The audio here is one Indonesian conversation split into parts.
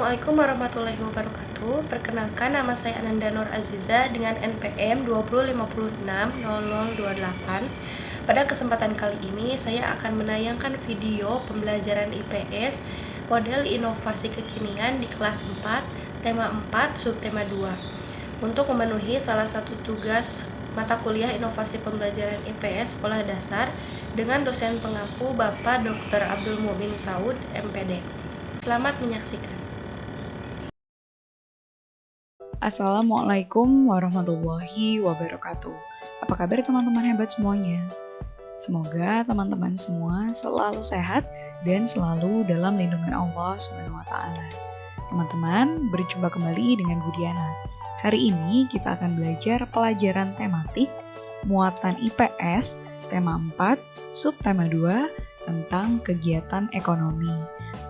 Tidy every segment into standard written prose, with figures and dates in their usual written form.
Assalamualaikum warahmatullahi wabarakatuh. Perkenalkan, nama saya Ananda Nur Aziza dengan NPM 20560028. Pada kesempatan kali ini saya akan menayangkan video pembelajaran IPS model inovasi kekinian di kelas 4, tema 4, subtema 2. Untuk memenuhi salah satu tugas mata kuliah inovasi pembelajaran IPS sekolah dasar dengan dosen pengampu Bapak Dr. Abdul Mumin Saud, MPD. Selamat menyaksikan. Assalamualaikum warahmatullahi wabarakatuh. Apa kabar teman-teman hebat semuanya? Semoga teman-teman semua selalu sehat dan selalu dalam lindungan Allah SWT. Teman-teman, berjumpa kembali dengan Budiana. Hari ini kita akan belajar pelajaran tematik muatan IPS tema 4, subtema 2 tentang kegiatan ekonomi.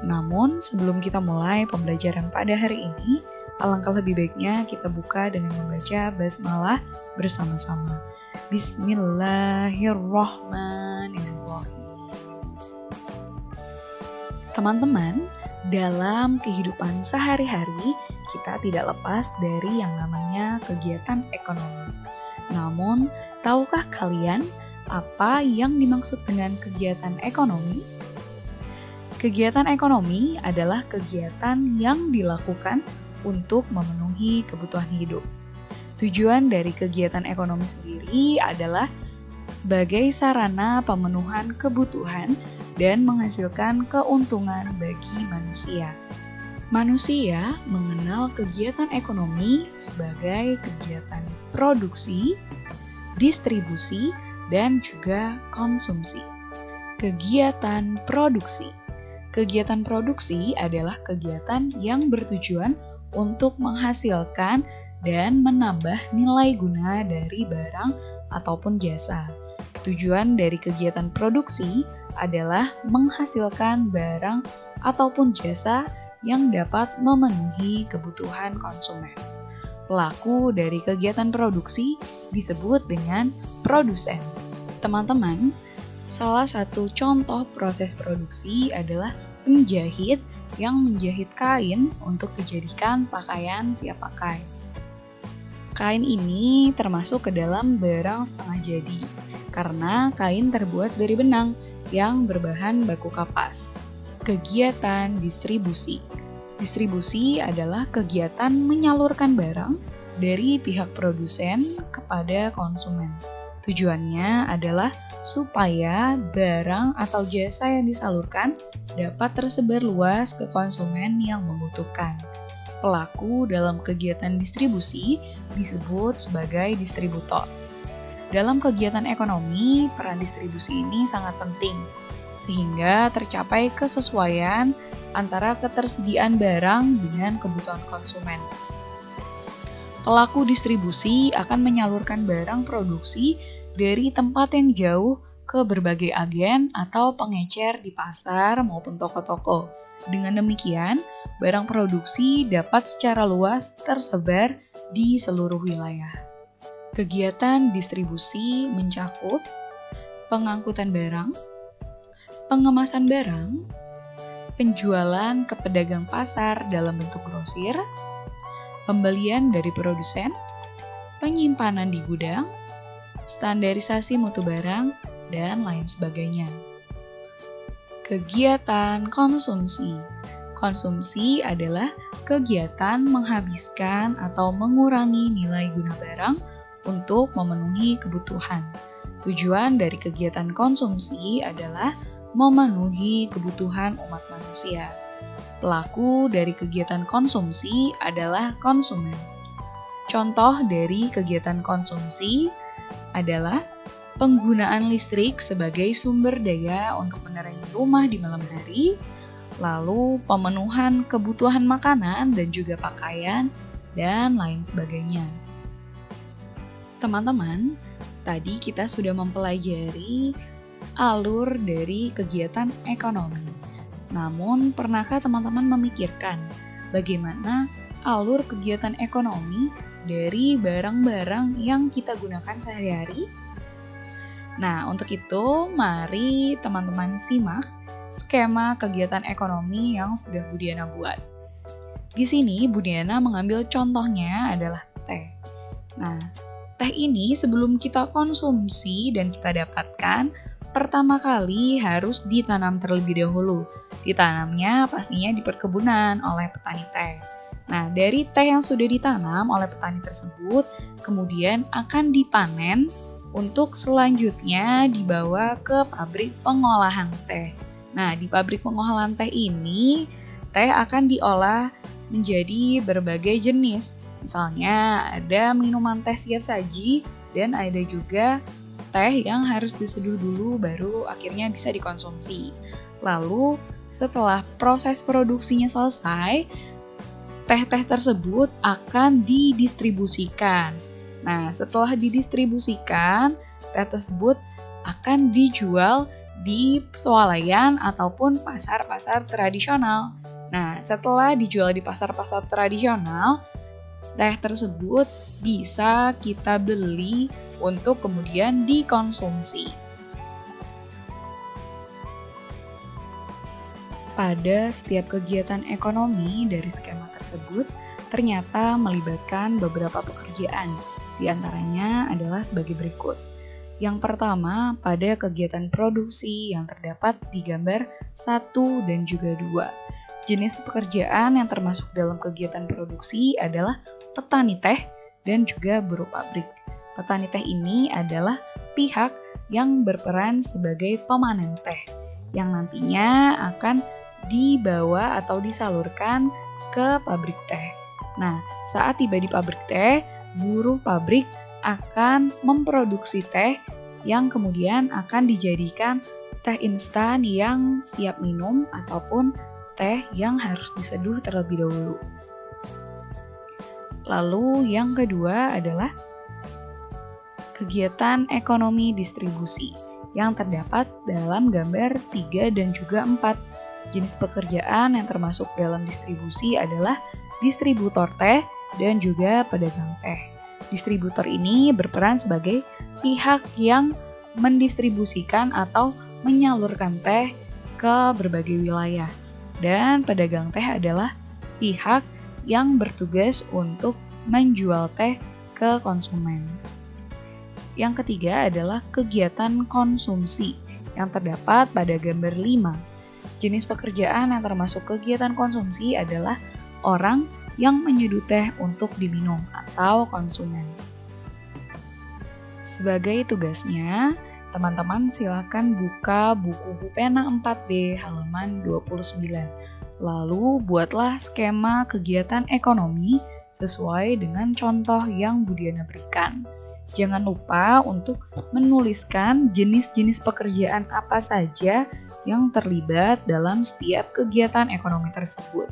Namun, sebelum kita mulai pembelajaran pada hari ini, alangkah lebih baiknya kita buka dengan membaca basmalah bersama-sama. Bismillahirrahmanirrahim. Teman-teman, dalam kehidupan sehari-hari, kita tidak lepas dari yang namanya kegiatan ekonomi. Namun, tahukah kalian apa yang dimaksud dengan kegiatan ekonomi? Kegiatan ekonomi adalah kegiatan yang dilakukan untuk memenuhi kebutuhan hidup. Tujuan dari kegiatan ekonomi sendiri adalah sebagai sarana pemenuhan kebutuhan dan menghasilkan keuntungan bagi manusia. Manusia mengenal kegiatan ekonomi sebagai kegiatan produksi, distribusi, dan juga konsumsi. Kegiatan produksi. Kegiatan produksi adalah kegiatan yang bertujuan untuk menghasilkan dan menambah nilai guna dari barang ataupun jasa. Tujuan dari kegiatan produksi adalah menghasilkan barang ataupun jasa yang dapat memenuhi kebutuhan konsumen. Pelaku dari kegiatan produksi disebut dengan produsen. Teman-teman, salah satu contoh proses produksi adalah penjahit yang menjahit kain untuk dijadikan pakaian siap pakai. Kain ini termasuk ke dalam barang setengah jadi, karena kain terbuat dari benang yang berbahan baku kapas. Kegiatan distribusi. Distribusi adalah kegiatan menyalurkan barang dari pihak produsen kepada konsumen. Tujuannya adalah supaya barang atau jasa yang disalurkan dapat tersebar luas ke konsumen yang membutuhkan. Pelaku dalam kegiatan distribusi disebut sebagai distributor. Dalam kegiatan ekonomi, peran distribusi ini sangat penting, sehingga tercapai kesesuaian antara ketersediaan barang dengan kebutuhan konsumen. Pelaku distribusi akan menyalurkan barang produksi dari tempat yang jauh ke berbagai agen atau pengecer di pasar maupun toko-toko. Dengan demikian, barang produksi dapat secara luas tersebar di seluruh wilayah. Kegiatan distribusi mencakup pengangkutan barang, pengemasan barang, penjualan ke pedagang pasar dalam bentuk grosir, pembelian dari produsen, penyimpanan di gudang, standarisasi mutu barang, dan lain sebagainya. Kegiatan konsumsi. Konsumsi adalah kegiatan menghabiskan atau mengurangi nilai guna barang untuk memenuhi kebutuhan. Tujuan dari kegiatan konsumsi adalah memenuhi kebutuhan umat manusia. Pelaku dari kegiatan konsumsi adalah konsumen. Contoh dari kegiatan konsumsi adalah penggunaan listrik sebagai sumber daya untuk menerangi rumah di malam hari, lalu pemenuhan kebutuhan makanan dan juga pakaian, dan lain sebagainya. Teman-teman, tadi kita sudah mempelajari alur dari kegiatan ekonomi. Namun, pernahkah teman-teman memikirkan bagaimana alur kegiatan ekonomi dari barang-barang yang kita gunakan sehari-hari? Nah, untuk itu, mari teman-teman simak skema kegiatan ekonomi yang sudah Budiana buat. Di sini Bu Diana mengambil contohnya adalah teh. Nah, teh ini sebelum kita konsumsi dan kita dapatkan, pertama kali harus ditanam terlebih dahulu. Ditanamnya pastinya di perkebunan oleh petani teh. Nah, dari teh yang sudah ditanam oleh petani tersebut, kemudian akan dipanen untuk selanjutnya dibawa ke pabrik pengolahan teh. Nah, di pabrik pengolahan teh ini, teh akan diolah menjadi berbagai jenis. Misalnya, ada minuman teh siap saji dan ada juga teh yang harus diseduh dulu baru akhirnya bisa dikonsumsi. Lalu, setelah proses produksinya selesai, teh-teh tersebut akan didistribusikan. Nah, setelah didistribusikan, teh tersebut akan dijual di swalayan ataupun pasar-pasar tradisional. Nah, setelah dijual di pasar-pasar tradisional, teh tersebut bisa kita beli untuk kemudian dikonsumsi. Pada setiap kegiatan ekonomi dari skema tersebut, ternyata melibatkan beberapa pekerjaan. Di antaranya adalah sebagai berikut. Yang pertama, pada kegiatan produksi yang terdapat di gambar 1 dan juga 2. Jenis pekerjaan yang termasuk dalam kegiatan produksi adalah petani teh dan juga buruh pabrik. Petani teh ini adalah pihak yang berperan sebagai pemanen teh, yang nantinya akan dibawa atau disalurkan ke pabrik teh. Nah, saat tiba di pabrik teh, buruh pabrik akan memproduksi teh yang kemudian akan dijadikan teh instan yang siap minum ataupun teh yang harus diseduh terlebih dahulu. Lalu yang kedua adalah kegiatan ekonomi distribusi yang terdapat dalam gambar 3 dan juga 4. Jenis pekerjaan yang termasuk dalam distribusi adalah distributor teh dan juga pedagang teh. Distributor ini berperan sebagai pihak yang mendistribusikan atau menyalurkan teh ke berbagai wilayah. Dan pedagang teh adalah pihak yang bertugas untuk menjual teh ke konsumen. Yang ketiga adalah kegiatan konsumsi yang terdapat pada gambar 5. Jenis pekerjaan yang termasuk kegiatan konsumsi adalah orang yang menyeduh teh untuk diminum atau konsumen. Sebagai tugasnya, teman-teman silakan buka buku Bu Pena 4B halaman 29. Lalu buatlah skema kegiatan ekonomi sesuai dengan contoh yang Bu Diana berikan. Jangan lupa untuk menuliskan jenis-jenis pekerjaan apa saja yang terlibat dalam setiap kegiatan ekonomi tersebut.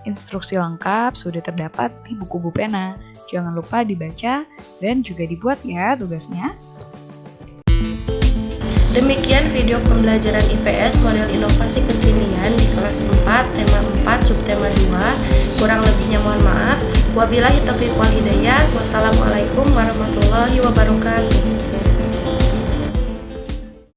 Instruksi lengkap sudah terdapat di buku Bu Pena. Jangan lupa dibaca dan juga dibuat ya tugasnya. Demikian video pembelajaran IPS model inovasi kekinian di kelas 4, tema 4, subtema 2. Kurang lebihnya mohon maaf. Wabillahi taufiq wal hidayah. Wassalamualaikum warahmatullahi wabarakatuh.